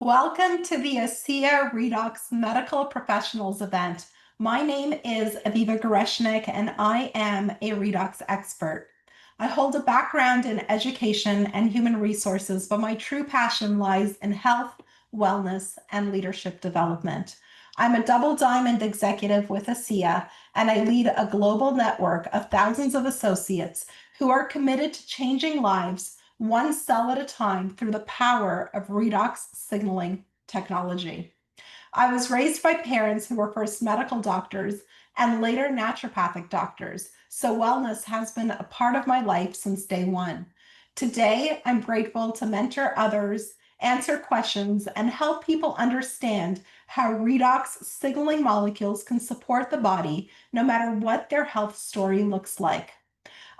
Welcome to the ASEA Redox Medical Professionals event. My name is Aviva Goreshnik, and I am a redox expert. I hold a background in education and human resources, but my true passion lies in health, wellness, and leadership development. I'm a double diamond executive with ASEA, and I lead a global network of thousands of associates who are committed to changing lives one cell at a time through the power of redox signaling technology. I was raised by parents who were first medical doctors and later naturopathic doctors, so wellness has been a part of my life since day one. Today, I'm grateful to mentor others, answer questions, and help people understand how redox signaling molecules can support the body no matter what their health story looks like.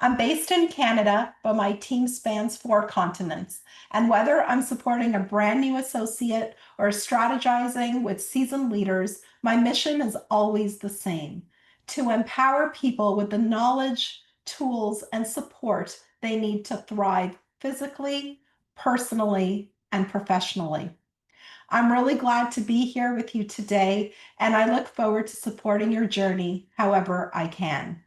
I'm based in Canada, but my team spans 4 continents. And whether I'm supporting a brand new associate or strategizing with seasoned leaders, my mission is always the same: to empower people with the knowledge, tools, and support they need to thrive physically, personally, and professionally. I'm really glad to be here with you today, and I look forward to supporting your journey however I can.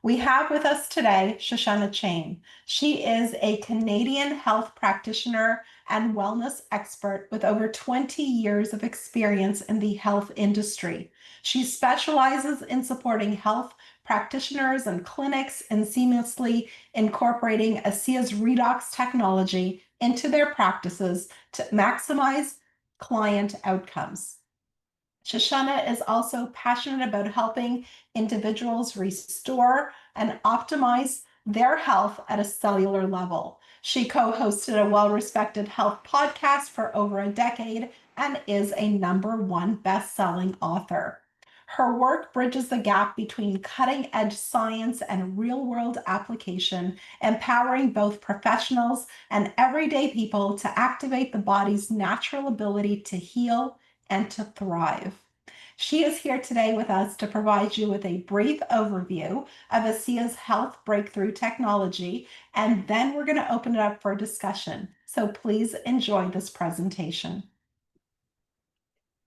We have with us today Shoshana Chaim. She is a Canadian health practitioner and wellness expert with over 20 years of experience in the health industry. She specializes in supporting health practitioners and clinics in seamlessly incorporating ASEA's redox technology into their practices to maximize client outcomes. Shoshana is also passionate about helping individuals restore and optimize their health at a cellular level. She co hosted a well respected health podcast for over a decade and is a #1 best-selling author. Her work bridges the gap between cutting edge science and real world application, empowering both professionals and everyday people to activate the body's natural ability to heal and to thrive. She is here today with us to provide you with a brief overview of ASEA's health breakthrough technology, and then we're going to open it up for discussion. So please enjoy this presentation.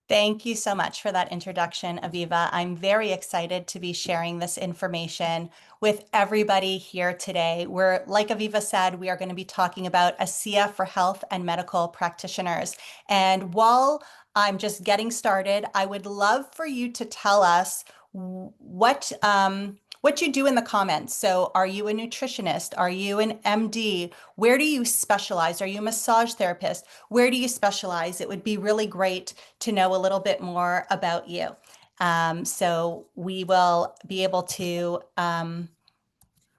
Thank you so much for that introduction, Aviva. I'm very excited to be sharing this information with everybody here today. Like Aviva said, we are going to be talking about ASEA for health and medical practitioners. And while I'm just getting started, I would love for you to tell us what you do in the comments. So are you a nutritionist? Are you an MD? Where do you specialize? Are you a massage therapist? Where do you specialize? It would be really great to know a little bit more about you. So we will be able to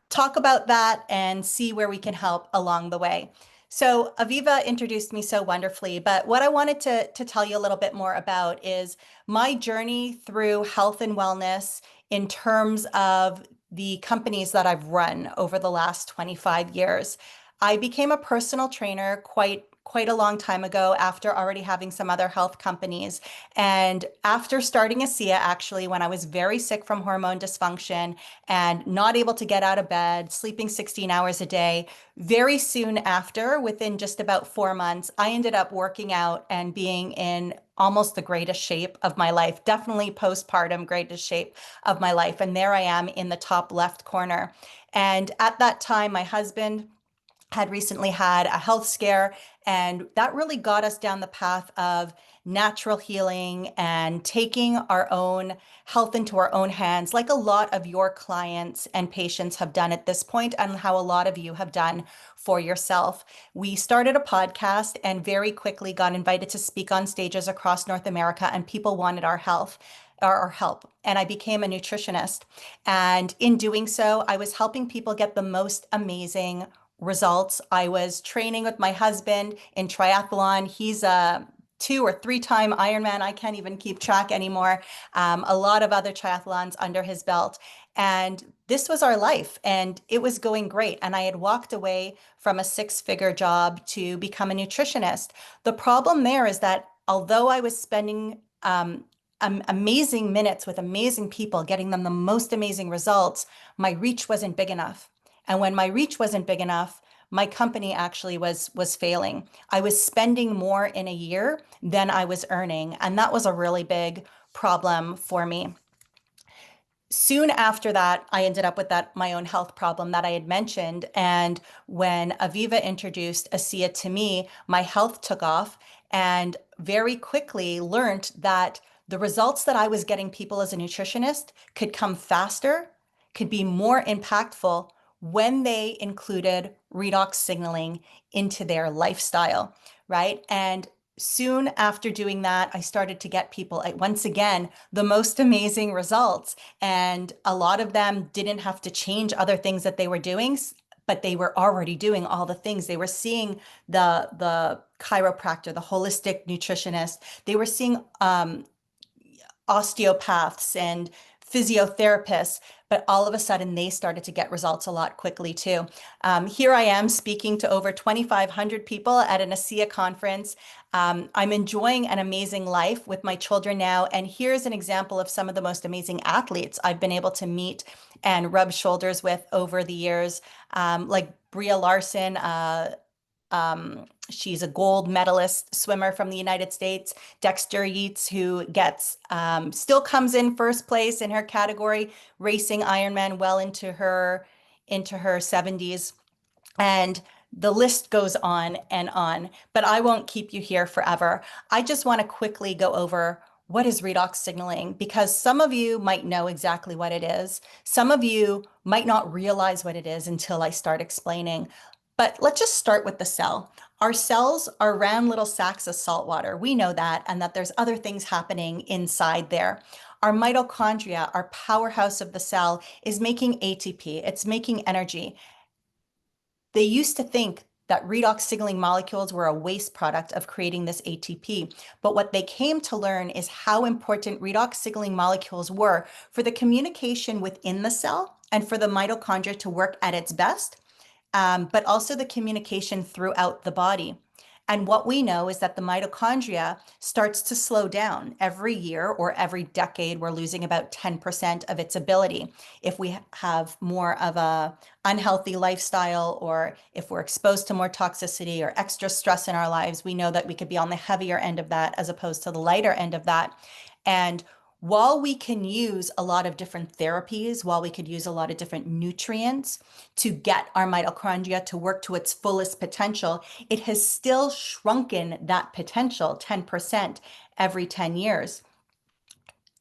talk about that and see where we can help along the way. So Aviva introduced me so wonderfully, but what I wanted to tell you a little bit more about is my journey through health and wellness in terms of the companies that I've run over the last 25 years. I became a personal trainer quite a long time ago after already having some other health companies. And after starting ASEA, actually, when I was very sick from hormone dysfunction and not able to get out of bed, sleeping 16 hours a day, very soon after, within just about 4 months, I ended up working out and being in almost the greatest shape of my life, definitely postpartum greatest shape of my life. And there I am in the top left corner. And at that time, my husband had recently had a health scare, and that really got us down the path of natural healing and taking our own health into our own hands, like a lot of your clients and patients have done at this point, and how a lot of you have done for yourself. We started a podcast and very quickly got invited to speak on stages across North America, and people wanted our health. Or help. And I became a nutritionist. And in doing so, I was helping people get the most amazing results. I was training with my husband in triathlon. He's a 2 or 3-time Ironman. I can't even keep track anymore. A lot of other triathlons under his belt. And this was our life, and it was going great. And I had walked away from a 6-figure job to become a nutritionist. The problem there is that although I was spending amazing minutes with amazing people, getting them the most amazing results, my reach wasn't big enough. And when my reach wasn't big enough, my company actually was failing. I was spending more in a year than I was earning, and that was a really big problem for me. Soon after that, I ended up with that my own health problem that I had mentioned. And when Aviva introduced ASEA to me, my health took off and very quickly learned that the results that I was getting people as a nutritionist could come faster, could be more impactful when they included redox signaling into their lifestyle, right? And soon after doing that, I started to get people, once again, the most amazing results. And a lot of them didn't have to change other things that they were doing, but they were already doing all the things. They were seeing the chiropractor, the holistic nutritionist. They were seeing osteopaths and physiotherapists, but all of a sudden they started to get results a lot quickly too. Here I am speaking to over 2,500 people at an ASEA conference. I'm enjoying an amazing life with my children now. And here's an example of some of the most amazing athletes I've been able to meet and rub shoulders with over the years, like Bria Larson, she's a gold medalist swimmer from the United States. Dexter Yeats, who gets still comes in first place in her category, racing Ironman well into her 70s. And the list goes on and on, but I won't keep you here forever. I just want to quickly go over what is redox signaling, because some of you might know exactly what it is. Some of you might not realize what it is until I start explaining. But let's just start with the cell. Our cells are round little sacks of salt water. We know that, and that there's other things happening inside there. Our mitochondria, our powerhouse of the cell, is making ATP. It's making energy. They used to think that redox signaling molecules were a waste product of creating this ATP. But what they came to learn is how important redox signaling molecules were for the communication within the cell and for the mitochondria to work at its best, but also the communication throughout the body. And what we know is that the mitochondria starts to slow down every year or every decade. We're losing about 10% of its ability. If we have more of a unhealthy lifestyle, or if we're exposed to more toxicity or extra stress in our lives, we know that we could be on the heavier end of that as opposed to the lighter end of that. And while we can use a lot of different therapies, while we could use a lot of different nutrients to get our mitochondria to work to its fullest potential, it has still shrunken that potential 10% every 10 years.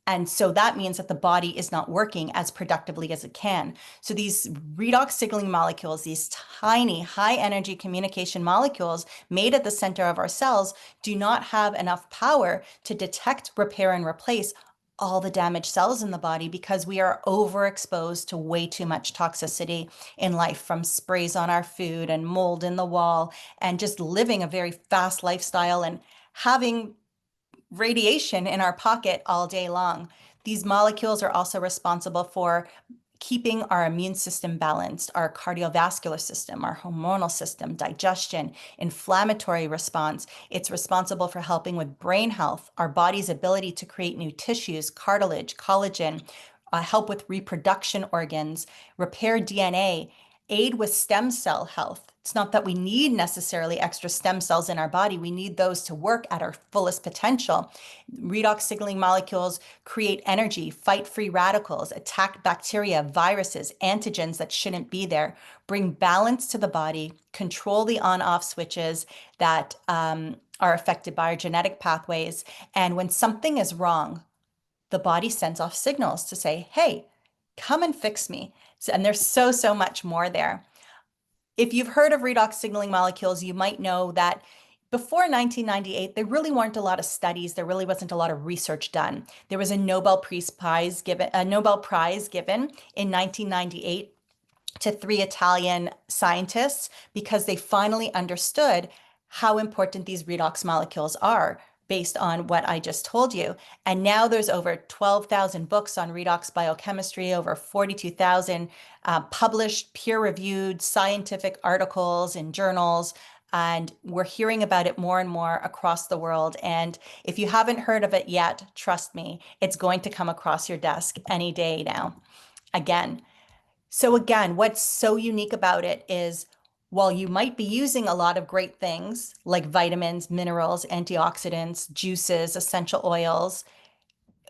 And so that means that the body is not working as productively as it can. So these redox signaling molecules, these tiny high energy communication molecules made at the center of our cells, do not have enough power to detect, repair, and replace all the damaged cells in the body, because we are overexposed to way too much toxicity in life, from sprays on our food and mold in the wall, and just living a very fast lifestyle and having radiation in our pocket all day long. These molecules are also responsible for keeping our immune system balanced, our cardiovascular system, our hormonal system, digestion, inflammatory response. It's responsible for helping with brain health, our body's ability to create new tissues, cartilage, collagen, help with reproduction organs, repair DNA, aid with stem cell health. It's not that we need necessarily extra stem cells in our body. We need those to work at our fullest potential. Redox signaling molecules create energy, fight free radicals, attack bacteria, viruses, antigens that shouldn't be there, bring balance to the body, control the on-off switches that are affected by our genetic pathways. And when something is wrong, the body sends off signals to say, hey, come and fix me. And there's so much more there. If you've heard of redox signaling molecules, you might know that before 1998, there really weren't a lot of studies. There really wasn't a lot of research done. There was a Nobel Prize given in 1998 to 3 Italian scientists, because they finally understood how important these redox molecules are based on what I just told you. And now there's over 12,000 books on redox biochemistry, over 42,000 published peer-reviewed scientific articles in journals. And we're hearing about it more and more across the world. And if you haven't heard of it yet, trust me, it's going to come across your desk any day now. Again, what's so unique about it is while you might be using a lot of great things like vitamins, minerals, antioxidants, juices, essential oils,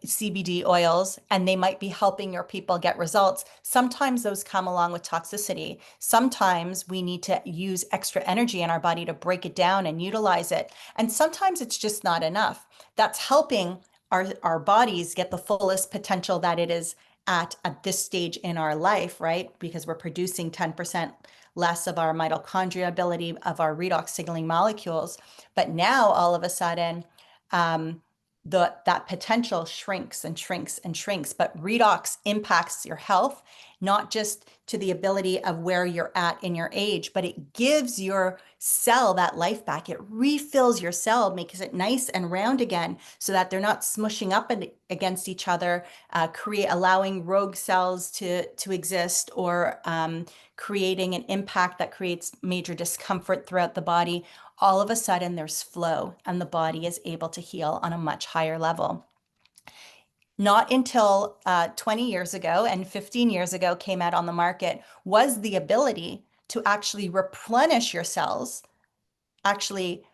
CBD oils, and they might be helping your people get results. Sometimes those come along with toxicity. Sometimes we need to use extra energy in our body to break it down and utilize it. And sometimes it's just not enough. That's helping our bodies get the fullest potential that it is at this stage in our life, right? Because we're producing 10% less of our mitochondria ability of our redox signaling molecules. But now all of a sudden, um, that potential shrinks and shrinks and shrinks. But redox impacts your health, not just to the ability of where you're at in your age, but it gives your cell that life back. It refills your cell, makes it nice and round again so that they're not smushing up against each other, allowing rogue cells to exist, or creating an impact that creates major discomfort throughout the body. All of a sudden there's flow and the body is able to heal on a much higher level. Not until 20 years ago and 15 years ago came out on the market was the ability to actually replenish your cells, actually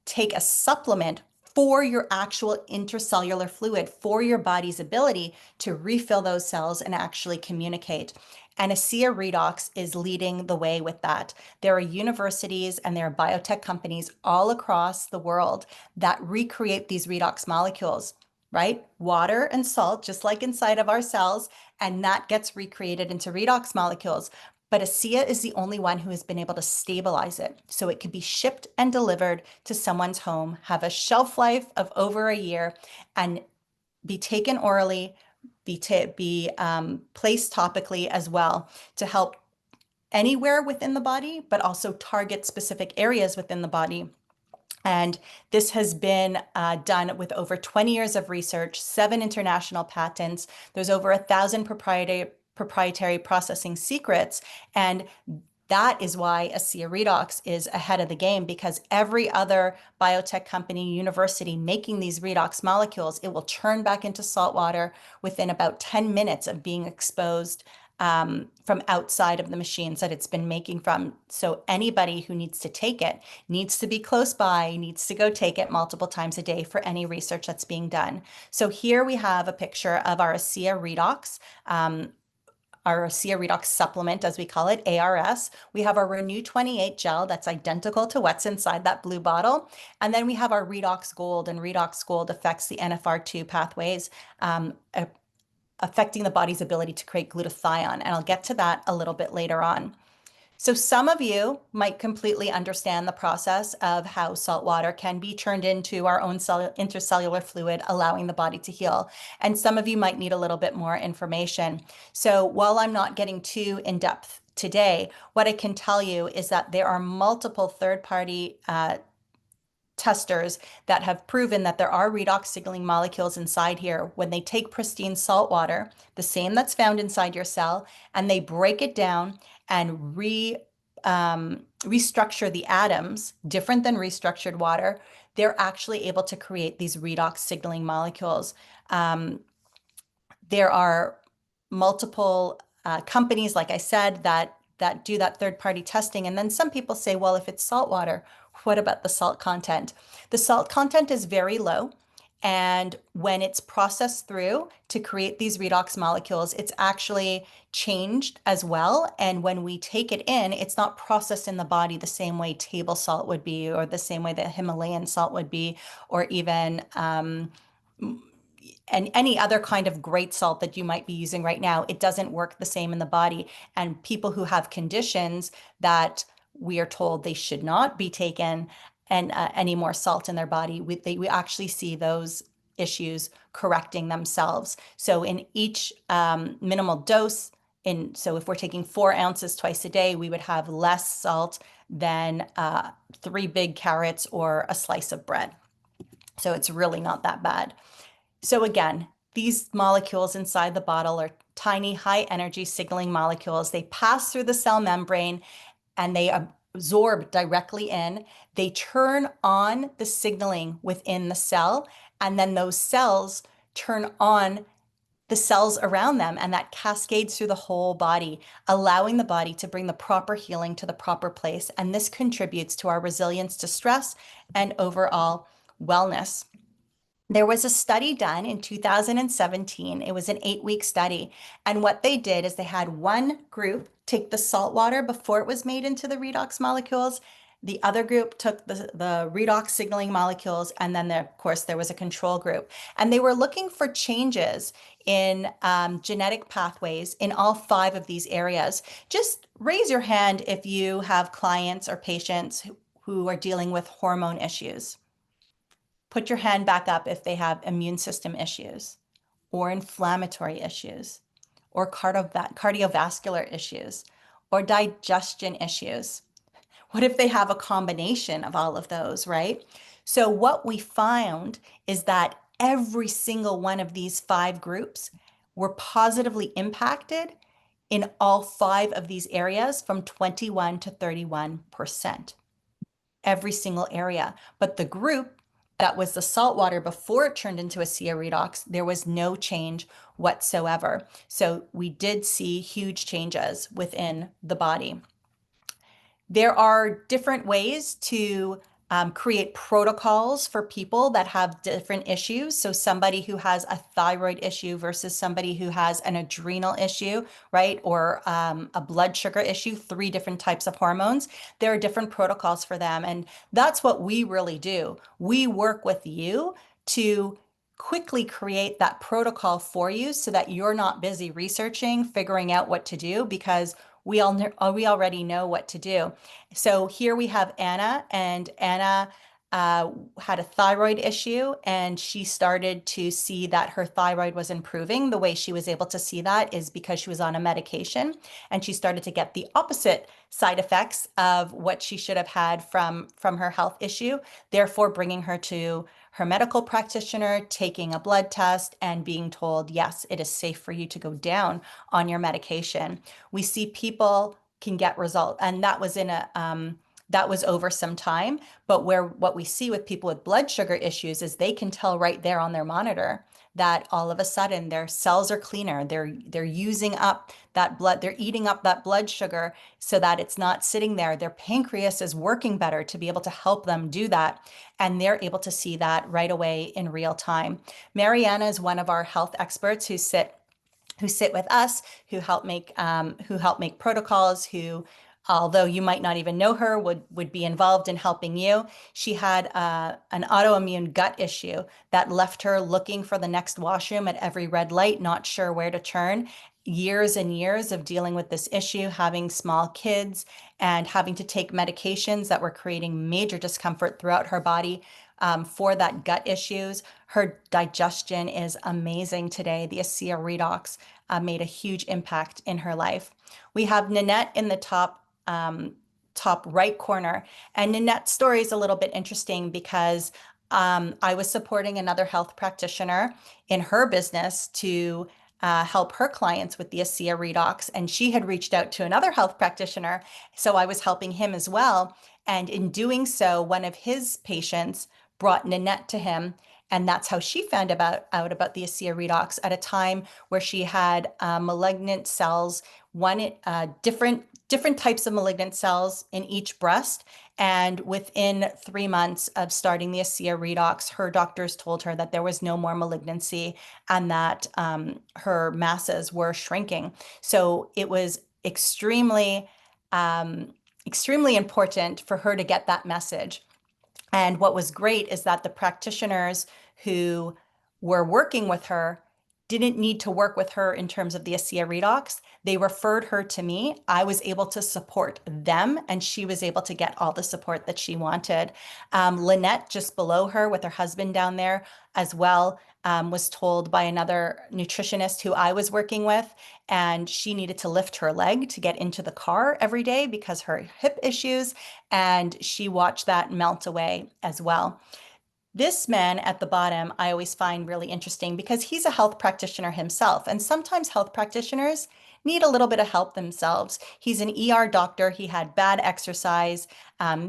take a supplement for your actual intracellular fluid, for your body's ability to refill those cells and actually communicate. And ASEA Redox is leading the way with that. There are universities and there are biotech companies all across the world that recreate these redox molecules, right? Water and salt, just like inside of our cells, and that gets recreated into redox molecules. But ASEA is the only one who has been able to stabilize it. So it can be shipped and delivered to someone's home, have a shelf life of over a year, and be taken orally, be placed topically as well to help anywhere within the body, but also target specific areas within the body. And this has been done with over 20 years of research, 7 international patents. There's over 1,000 proprietary processing secrets. And that is why ASEA Redox is ahead of the game, because every other biotech company, university making these redox molecules, it will churn back into salt water within about 10 minutes of being exposed from outside of the machines that it's been making from. So anybody who needs to take it needs to be close by, needs to go take it multiple times a day for any research that's being done. So here we have a picture of our ASEA Redox. Our ASEA Redox supplement, as we call it, ARS. We have our Renew 28 gel that's identical to what's inside that blue bottle. And then we have our Redox Gold, and Redox Gold affects the NFR2 pathways, affecting the body's ability to create glutathione. And I'll get to that a little bit later on. So some of you might completely understand the process of how salt water can be turned into our own intracellular fluid, allowing the body to heal. And some of you might need a little bit more information. So while I'm not getting too in depth today, what I can tell you is that there are multiple third-party testers that have proven that there are redox signaling molecules inside here when they take pristine salt water, the same that's found inside your cell, and they break it down and restructure the atoms, different than restructured water. They're actually able to create these redox signaling molecules. There are multiple companies, like I said, that do that third-party testing. And then some people say, well, if it's salt water, what about the salt content? The salt content is very low. And when it's processed through to create these redox molecules, it's actually changed as well. And when we take it in, it's not processed in the body the same way table salt would be, or the same way that Himalayan salt would be, or even and any other kind of great salt that you might be using right now. It doesn't work the same in the body. And people who have conditions that we are told they should not be taken and any more salt in their body, we actually see those issues correcting themselves. So in each minimal dose, so if we're taking 4 ounces twice a day, we would have less salt than 3 big carrots or a slice of bread. So it's really not that bad. So again, these molecules inside the bottle are tiny, high energy signaling molecules. They pass through the cell membrane and they absorb directly in. They turn on the signaling within the cell, and then those cells turn on the cells around them, and that cascades through the whole body, allowing the body to bring the proper healing to the proper place. And this contributes to our resilience to stress and overall wellness. There was a study done in 2017. It was an 8-week study. And what they did is they had one group take the salt water before it was made into the redox molecules. The other group took the redox signaling molecules. And then, of course, there was a control group. And they were looking for changes in genetic pathways in all 5 of these areas. Just raise your hand if you have clients or patients who are dealing with hormone issues. Put your hand back up if they have immune system issues or inflammatory issues or cardiovascular issues or digestion issues. What if they have a combination of all of those, right? So what we found is that every single one of these 5 groups were positively impacted in all 5 of these areas from 21 to 31%. Every single area. But the group that was the salt water before it turned into ASEA redox, there was no change whatsoever. So we did see huge changes within the body. There are different ways to create protocols for people that have different issues. So somebody who has a thyroid issue versus somebody who has an adrenal issue, right? Or a blood sugar issue, 3 different types of hormones. There are different protocols for them. And that's what we really do. We work with you to quickly create that protocol for you so that you're not busy researching, figuring out what to do, because we already know what to do. So here we have Anna, and Anna had a thyroid issue, and she started to see that her thyroid was improving. The way she was able to see that is because she was on a medication, and she started to get the opposite side effects of what she should have had from her health issue, therefore bringing her to her medical practitioner, taking a blood test, and being told, yes, it is safe for you to go down on your medication. We see people can get results, and that was that was over some time. But what we see with people with blood sugar issues is they can tell right there on their monitor that all of a sudden their cells are cleaner. They're using up that blood, they're eating up that blood sugar so that it's not sitting there. Their pancreas is working better to be able to help them do that. And they're able to see that right away in real time. Mariana is one of our health experts who sit with us, who help make protocols, who, although you might not even know her, would be involved in helping you. She had an autoimmune gut issue that left her looking for the next washroom at every red light, not sure where to turn. Years and years of dealing with this issue, having small kids and having to take medications that were creating major discomfort throughout her body for that gut issues. Her digestion is amazing today. The ASEA redox made a huge impact in her life. We have Nanette in the top right corner. And Nanette's story is a little bit interesting because I was supporting another health practitioner in her business to help her clients with the ASEA redox. And she had reached out to another health practitioner. So I was helping him as well. And in doing so, one of his patients brought Nanette to him. And that's how she found out about the ASEA redox at a time where she had malignant cells, different types of malignant cells in each breast. And within 3 months of starting the ASEA redox, her doctors told her that there was no more malignancy and that her masses were shrinking. So it was extremely important for her to get that message. And what was great is that the practitioners who were working with her didn't need to work with her in terms of the ASEA redox. They referred her to me. I was able to support them, and she was able to get all the support that she wanted. Lynette, just below her with her husband down there as well, was told by another nutritionist who I was working with, and she needed to lift her leg to get into the car every day because her hip issues, and she watched that melt away as well. This man at the bottom, I always find really interesting because he's a health practitioner himself. And sometimes health practitioners need a little bit of help themselves. He's an ER doctor. He had bad exercise.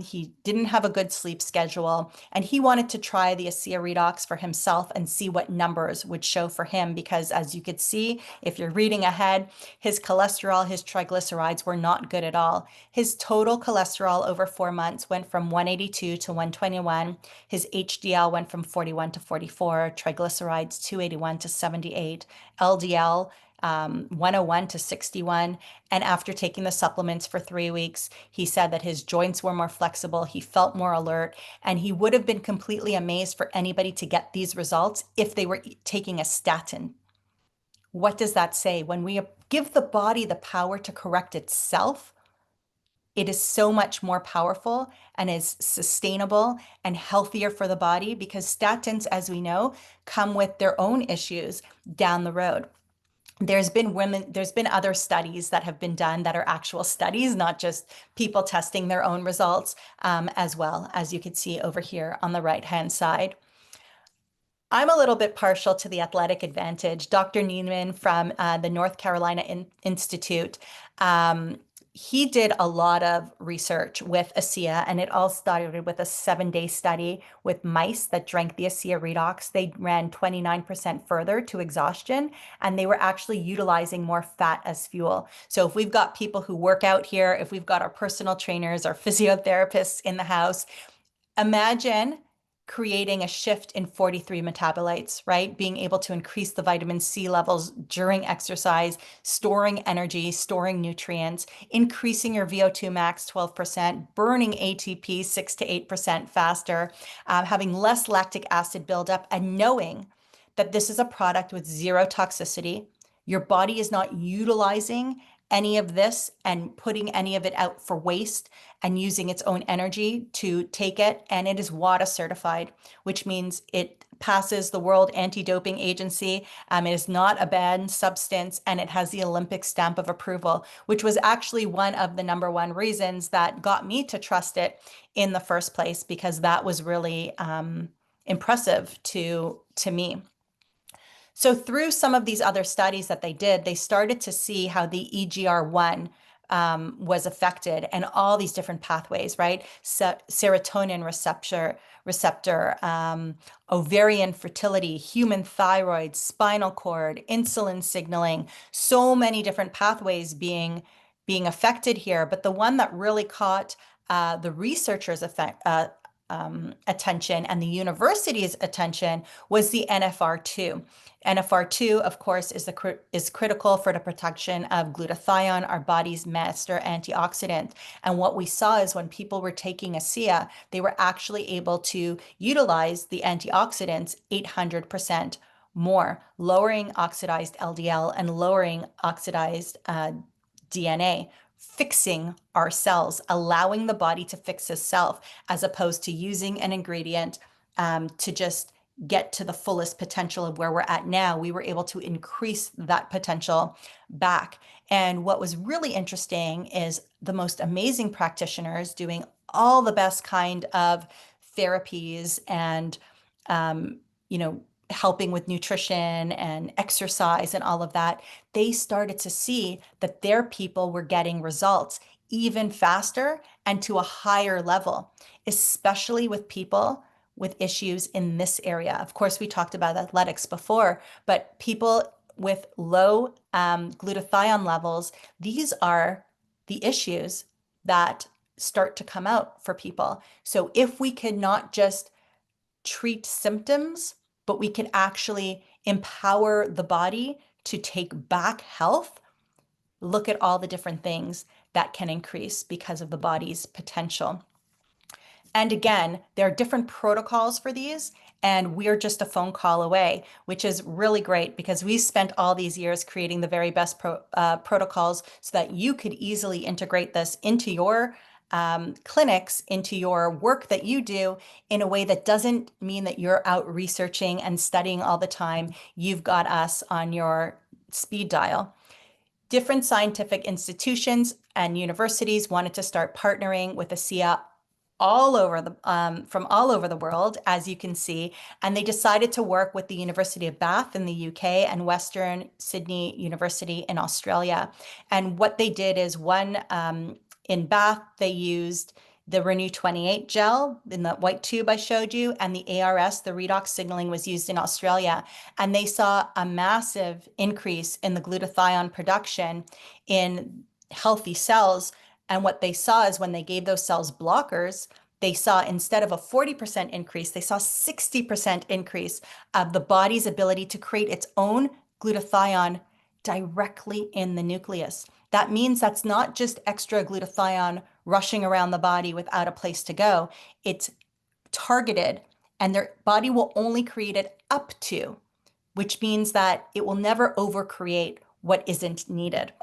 He didn't have a good sleep schedule, and he wanted to try the ASEA redox for himself and see what numbers would show for him. Because as you could see, if you're reading ahead, his cholesterol, his triglycerides were not good at all. His total cholesterol over 4 months went from 182 to 121. His HDL went from 41 to 44, triglycerides 281 to 78, LDL 101 to 61. And after taking the supplements for 3 weeks, he said that his joints were more flexible, he felt more alert, and he would have been completely amazed for anybody to get these results if they were taking a statin. What does that say? When we give the body the power to correct itself, it is so much more powerful and is sustainable and healthier for the body, because statins, as we know, come with their own issues down the road. There's been other studies that have been done that are actual studies, not just people testing their own results, as well, as you can see over here on the right-hand side. I'm a little bit partial to the athletic advantage. Dr. Neiman from the North Carolina Institute, he did a lot of research with ASEA, and it all started with a 7-day study with mice that drank the ASEA redox. They ran 29% further to exhaustion, and they were actually utilizing more fat as fuel. So if we've got people who work out here, if we've got our personal trainers, our physiotherapists in the house, imagine creating a shift in 43 metabolites, right? Being able to increase the vitamin C levels during exercise, storing energy, storing nutrients, increasing your VO2 max 12%, burning ATP 6 to 8% faster, having less lactic acid buildup, and knowing that this is a product with zero toxicity. Your body is not utilizing any of this and putting any of it out for waste and using its own energy to take it. And it is WADA certified, which means it passes the World Anti-Doping Agency. It is not a banned substance, and it has the Olympic stamp of approval, which was actually one of the number one reasons that got me to trust it in the first place, because that was really impressive to me. So through some of these other studies that they did, they started to see how the EGR1 was affected, and all these different pathways, right? Serotonin receptor, ovarian fertility, human thyroid, spinal cord, insulin signaling, so many different pathways being affected here. But the one that really caught the researchers' attention and the university's attention was the NFR2. NFR2, of course, is critical for the protection of glutathione, our body's master antioxidant. And what we saw is when people were taking ASEA, they were actually able to utilize the antioxidants 800% more, lowering oxidized LDL and lowering oxidized DNA, fixing our cells, allowing the body to fix itself, as opposed to using an ingredient to just get to the fullest potential of where we're at now. We were able to increase that potential back. And what was really interesting is the most amazing practitioners doing all the best kind of therapies and, helping with nutrition and exercise and all of that. They started to see that their people were getting results even faster and to a higher level, especially with people with issues in this area. Of course, we talked about athletics before, but people with low glutathione levels, these are the issues that start to come out for people. So if we could not just treat symptoms, but we can actually empower the body to take back health, look at all the different things that can increase because of the body's potential. And again, there are different protocols for these, and we're just a phone call away, which is really great because we spent all these years creating the very best protocols so that you could easily integrate this into your clinics, into your work that you do, in a way that doesn't mean that you're out researching and studying all the time. You've got us on your speed dial. Different scientific institutions and universities wanted to start partnering with ASEA from all over the world, as you can see, and they decided to work with the University of Bath in the UK and Western Sydney University in Australia. And what they did is in Bath, they used the Renew 28 gel in the white tube I showed you, and the ARS, the redox signaling, was used in Australia. And they saw a massive increase in the glutathione production in healthy cells. And what they saw is when they gave those cells blockers, they saw, instead of a 40% increase, they saw 60% increase of the body's ability to create its own glutathione directly in the nucleus. That means that's not just extra glutathione rushing around the body without a place to go. It's targeted, and their body will only create it up to, which means that it will never overcreate what isn't needed.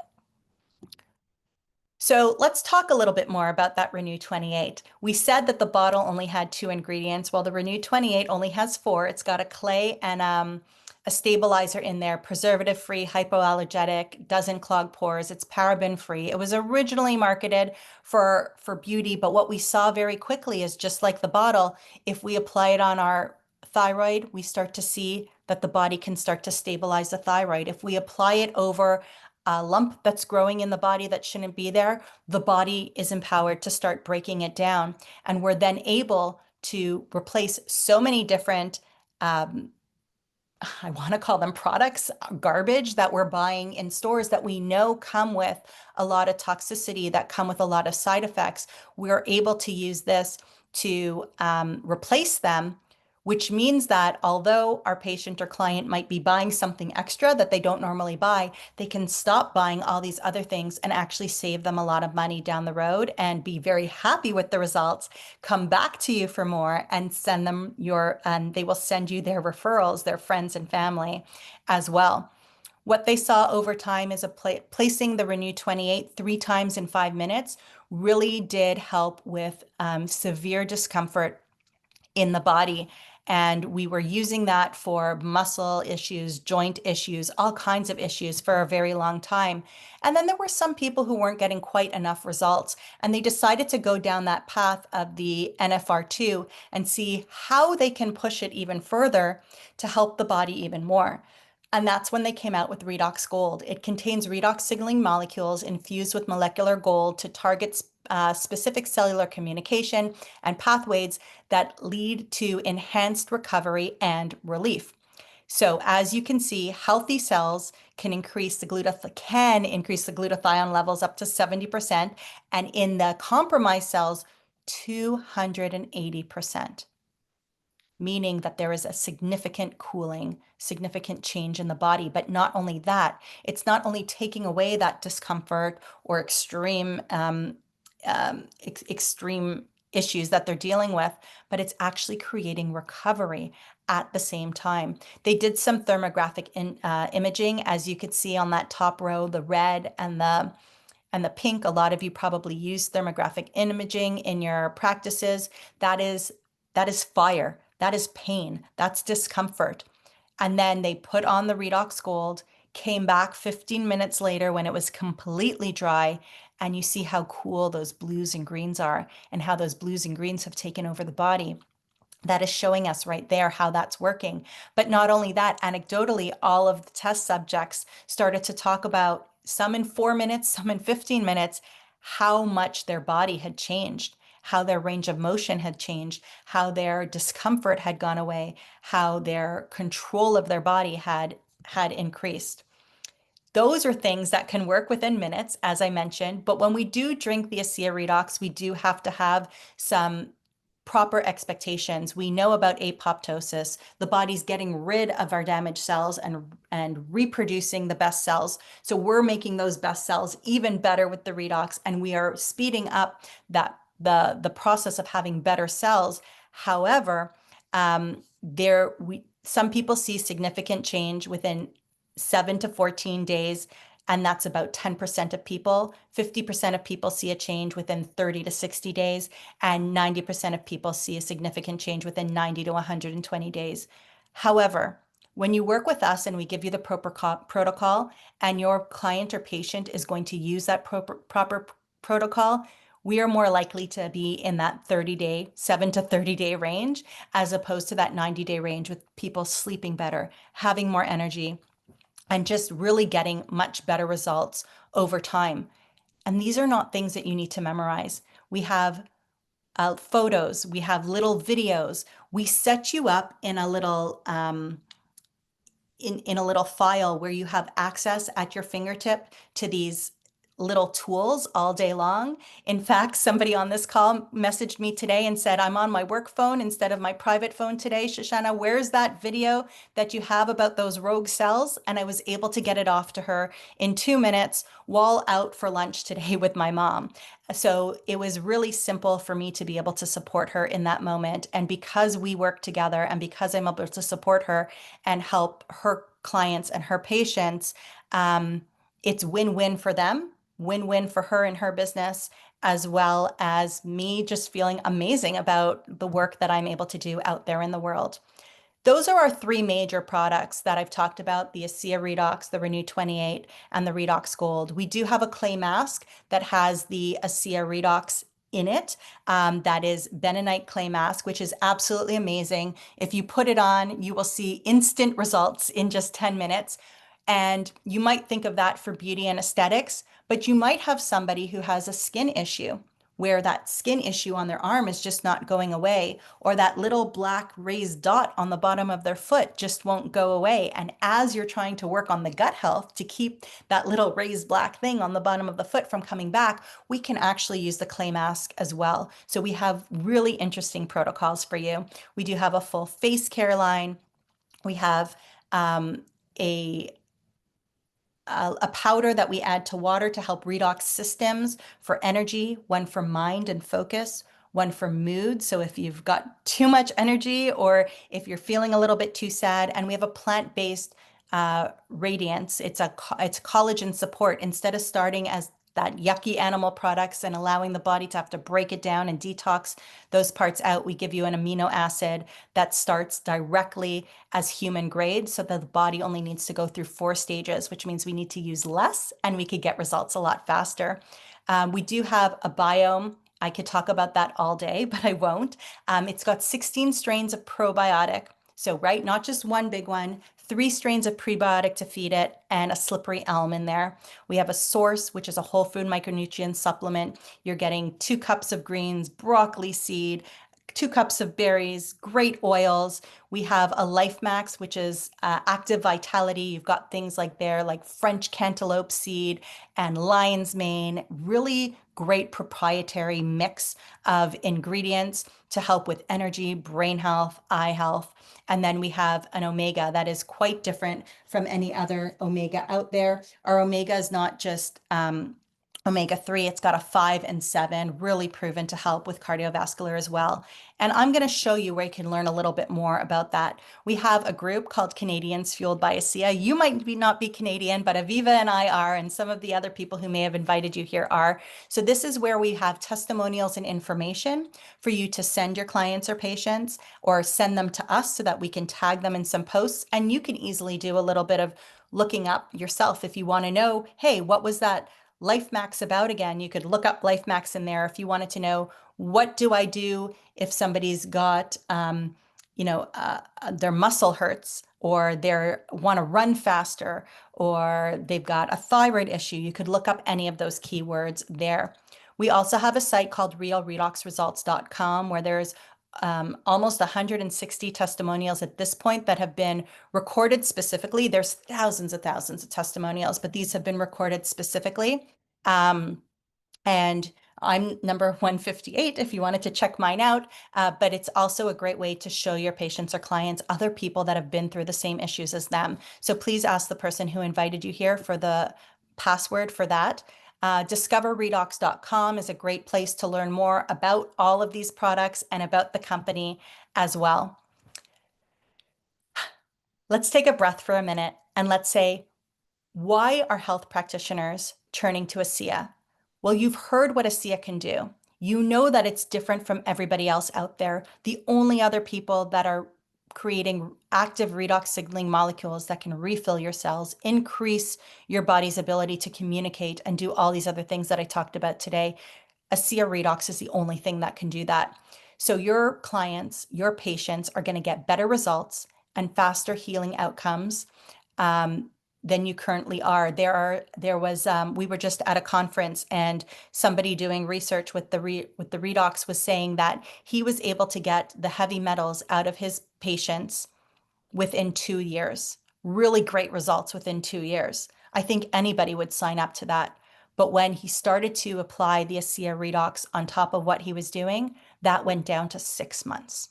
So let's talk a little bit more about that Renew 28. We said that the bottle only had 2 ingredients. Well, the Renew 28 only has 4. It's got a clay and a stabilizer in there, preservative-free, hypoallergenic, doesn't clog pores. It's paraben-free. It was originally marketed for beauty, but what we saw very quickly is, just like the bottle, if we apply it on our thyroid, we start to see that the body can start to stabilize the thyroid. If we apply it over a lump that's growing in the body that shouldn't be there, the body is empowered to start breaking it down. And we're then able to replace so many different, I want to call them products, garbage that we're buying in stores that we know come with a lot of toxicity, that come with a lot of side effects. We're able to use this to replace them, which means that although our patient or client might be buying something extra that they don't normally buy, they can stop buying all these other things and actually save them a lot of money down the road and be very happy with the results, come back to you for more, and they will send you their referrals, their friends and family as well. What they saw over time is placing the Renew 28 3 times in 5 minutes really did help with severe discomfort in the body. And we were using that for muscle issues, joint issues, all kinds of issues for a very long time. And then there were some people who weren't getting quite enough results, and they decided to go down that path of the NFR2 and see how they can push it even further to help the body even more. And that's when they came out with Redox Gold. It contains redox signaling molecules infused with molecular gold to target specific cellular communication and pathways that lead to enhanced recovery and relief. So as you can see, healthy cells can increase the glutathione levels up to 70%, and in the compromised cells, 280%. Meaning that there is a significant cooling, significant change in the body. But not only that, it's not only taking away that discomfort or extreme issues that they're dealing with, but it's actually creating recovery at the same time. They did some thermographic imaging, as you could see on that top row, the red and the pink. A lot of you probably use thermographic imaging in your practices. That is fire. That is pain. That's discomfort. And then they put on the Redox Gold, came back 15 minutes later when it was completely dry, and you see how cool those blues and greens are and how those blues and greens have taken over the body. That is showing us right there how that's working. But not only that, anecdotally, all of the test subjects started to talk about, some in 4 minutes, some in 15 minutes, how much their body had changed, how their range of motion had changed, how their discomfort had gone away, how their control of their body had increased. Those are things that can work within minutes, as I mentioned, but when we do drink the ASEA Redox, we do have to have some proper expectations. We know about apoptosis. The body's getting rid of our damaged cells and reproducing the best cells. So we're making those best cells even better with the redox, and we are speeding up the process of having better cells. However, some people see significant change within 7 to 14 days, and that's about 10% of people. 50% of people see a change within 30 to 60 days, and 90% of people see a significant change within 90 to 120 days. However, when you work with us and we give you the proper protocol, and your client or patient is going to use that proper protocol, we are more likely to be in that 30-day, 7 to 30-day range, as opposed to that 90-day range with people sleeping better, having more energy, and just really getting much better results over time. And these are not things that you need to memorize. We have photos, we have little videos. We set you up in a little in a little file where you have access at your fingertip to these little tools all day long. In fact, somebody on this call messaged me today and said, I'm on my work phone instead of my private phone today. Shoshana, where's that video that you have about those rogue cells? And I was able to get it off to her in 2 minutes while out for lunch today with my mom. So it was really simple for me to be able to support her in that moment. And because we work together and because I'm able to support her and help her clients and her patients, it's win-win for them, win-win for her and her business, as well as me just feeling amazing about the work that I'm able to do out there in the world. Those are our three major products that I've talked about, the ASEA Redox, the Renew 28, and the Redox Gold. We do have a clay mask that has the ASEA Redox in it. That is bentonite clay mask, which is absolutely amazing. If you put it on, you will see instant results in just 10 minutes. And you might think of that for beauty and aesthetics, but you might have somebody who has a skin issue where that skin issue on their arm is just not going away, or that little black raised dot on the bottom of their foot just won't go away. And as you're trying to work on the gut health to keep that little raised black thing on the bottom of the foot from coming back, we can actually use the clay mask as well. So we have really interesting protocols for you. We do have a full face care line. We have a a powder that we add to water to help redox systems for energy, one for mind and focus, one for mood. So if you've got too much energy or if you're feeling a little bit too sad, and we have a plant-based radiance. It's collagen support. Instead of starting as that yucky animal products and allowing the body to have to break it down and detox those parts out, we give you an amino acid that starts directly as human grade so that the body only needs to go through 4 stages, which means we need to use less and we could get results a lot faster. We do have a biome. I could talk about that all day, but I won't. It's got 16 strains of probiotic. So, right, not just one big one, 3 strains of prebiotic to feed it, and a slippery elm in there. We have a source, which is a whole food micronutrient supplement. You're getting 2 cups of greens, broccoli seed, 2 cups of berries, great oils. We have a Life Max, which is active vitality. You've got things like there, like French cantaloupe seed and lion's mane, really great proprietary mix of ingredients to help with energy, brain health, eye health. And then we have an omega that is quite different from any other omega out there. Our omega is not just omega-3, it's got a 5 and 7, really proven to help with cardiovascular as well. And I'm going to show you where you can learn a little bit more about that. We have a group called Canadians Fueled by ASEA. You might not be Canadian, but Aviva and I are, and some of the other people who may have invited you here are. So this is where we have testimonials and information for you to send your clients or patients, or send them to us so that we can tag them in some posts. And you can easily do a little bit of looking up yourself if you want to know, hey, what was that Life Max about again? You could look up Life Max in there if you wanted to know, what do I do if somebody's got, their muscle hurts, or they want to run faster, or they've got a thyroid issue. You could look up any of those keywords there. We also have a site called realredoxresults.com where there's almost 160 testimonials at this point that have been recorded specifically. There's thousands of testimonials, but these have been recorded specifically. And I'm number 158 if you wanted to check mine out, but it's also a great way to show your patients or clients other people that have been through the same issues as them. So please ask the person who invited you here for the password for that. Discoverredox.com is a great place to learn more about all of these products and about the company as well. Let's take a breath for a minute and let's say, why are health practitioners turning to ASEA? Well, you've heard what ASEA can do. You know that it's different from everybody else out there. The only other people that are creating active redox signaling molecules that can refill your cells, increase your body's ability to communicate and do all these other things that I talked about today. ASEA redox is the only thing that can do that. So your clients, your patients are going to get better results and faster healing outcomes than you currently are. We were just at a conference, and somebody doing research with the redox was saying that he was able to get the heavy metals out of his patients within 2 years. Really great results within 2 years. I think anybody would sign up to that. But when he started to apply the ASEA redox on top of what he was doing, that went down to 6 months.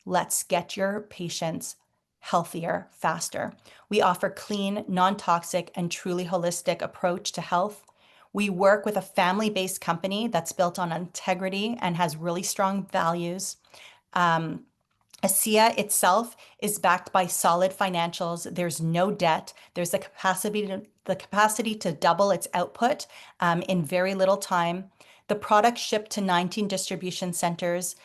Let's get your patients healthier faster. We offer clean, non-toxic, and truly holistic approach to health. We work with a family-based company that's built on integrity and has really strong values. ASEA itself is backed by solid financials. There's no debt. There's the capacity to double its output in very little time. The product shipped to 19 distribution centers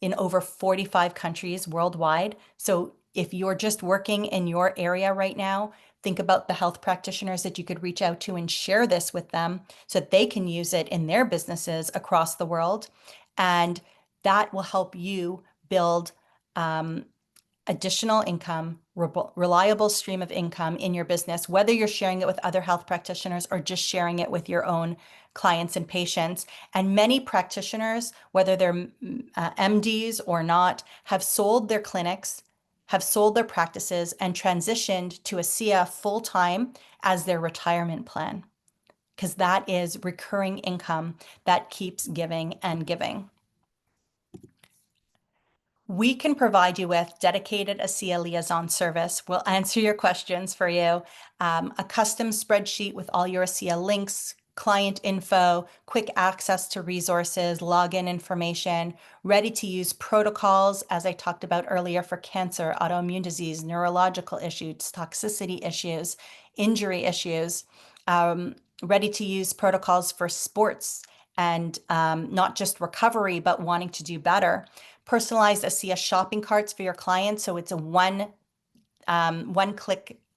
in over 45 countries worldwide. So if you're just working in your area right now, think about the health practitioners that you could reach out to and share this with them so that they can use it in their businesses across the world. And that will help you build additional income, reliable stream of income in your business, whether you're sharing it with other health practitioners or just sharing it with your own clients and patients. And many practitioners, whether they're MDs or not, have sold their clinics, have sold their practices, and transitioned to ASEA full-time as their retirement plan, because that is recurring income that keeps giving and giving. We can provide you with dedicated ASEA liaison service. We'll answer your questions for you. A custom spreadsheet with all your ASEA links, client info, quick access to resources, login information, ready to use protocols, as I talked about earlier, for cancer, autoimmune disease, neurological issues, toxicity issues, injury issues, ready to use protocols for sports and not just recovery, but wanting to do better. Personalized ASEA shopping carts for your clients. So it's a one-click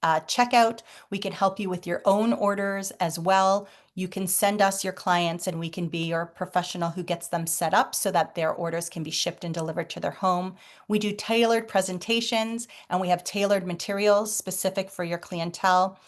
checkout. We can help you with your own orders as well. You can send us your clients and we can be your professional who gets them set up so that their orders can be shipped and delivered to their home. We do tailored presentations and we have tailored materials specific for your clientele.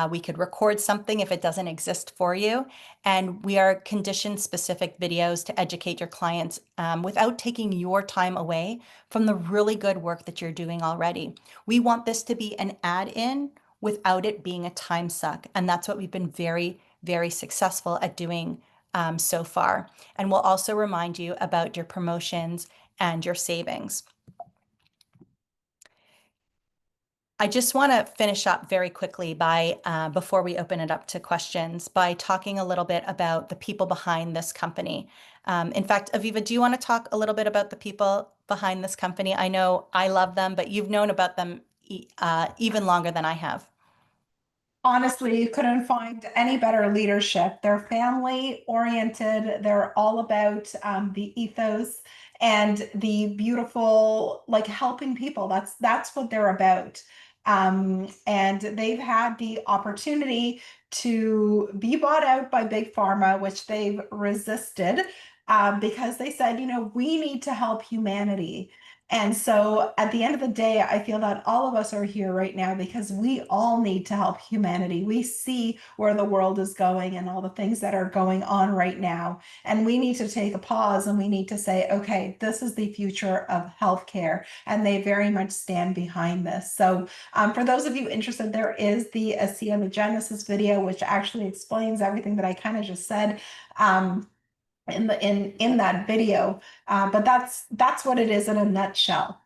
We could record something if it doesn't exist for you. And we are condition-specific videos to educate your clients without taking your time away from the really good work that you're doing already. We want this to be an add-in without it being a time suck. And that's what we've been very, very successful at doing so far. And we'll also remind you about your promotions and your savings. I just want to finish up very quickly by, before we open it up to questions, by talking a little bit about the people behind this company. In fact, Aviva, do you want to talk a little bit about the people behind this company? I know I love them, but you've known about them even longer than I have. Honestly, you couldn't find any better leadership. They're family oriented. They're all about the ethos and the beautiful, like helping people. That's what they're about. And they've had the opportunity to be bought out by Big Pharma, which they've resisted because they said, we need to help humanity. And so at the end of the day, I feel that all of us are here right now because we all need to help humanity. We see where the world is going and all the things that are going on right now. And we need to take a pause and we need to say, okay, this is the future of healthcare. And they very much stand behind this. So for those of you interested, there is the ASEA the Genesis video, which actually explains everything that I kind of just said. In that video, but that's what it is in a nutshell.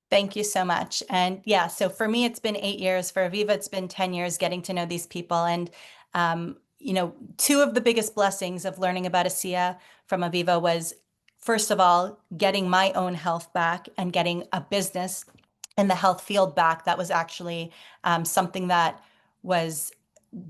Thank you so much. And yeah, so for me, it's been 8 years. For Aviva, it's been 10 years getting to know these people. And, two of the biggest blessings of learning about ASEA from Aviva was, first of all, getting my own health back and getting a business in the health field back. That was actually something that was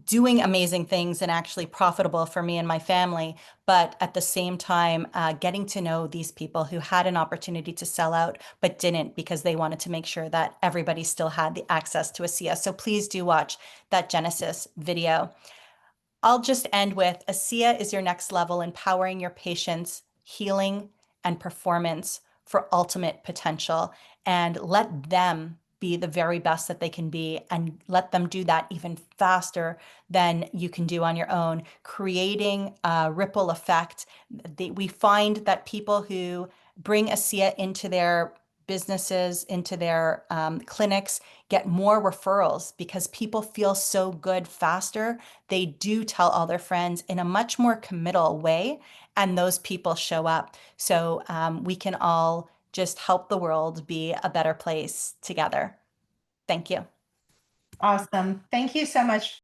doing amazing things and actually profitable for me and my family. But at the same time, getting to know these people who had an opportunity to sell out, but didn't because they wanted to make sure that everybody still had the access to ASEA. So please do watch that Genesis video. I'll just end with ASEA is your next level, empowering your patients, healing and performance for ultimate potential. And let them be the very best that they can be, and let them do that even faster than you can do on your own, creating a ripple effect. We find that people who bring ASEA into their businesses, into their clinics, get more referrals because people feel so good faster. They do tell all their friends in a much more committal way, and those people show up. So we can all just help the world be a better place together. Thank you. Awesome. Thank you so much.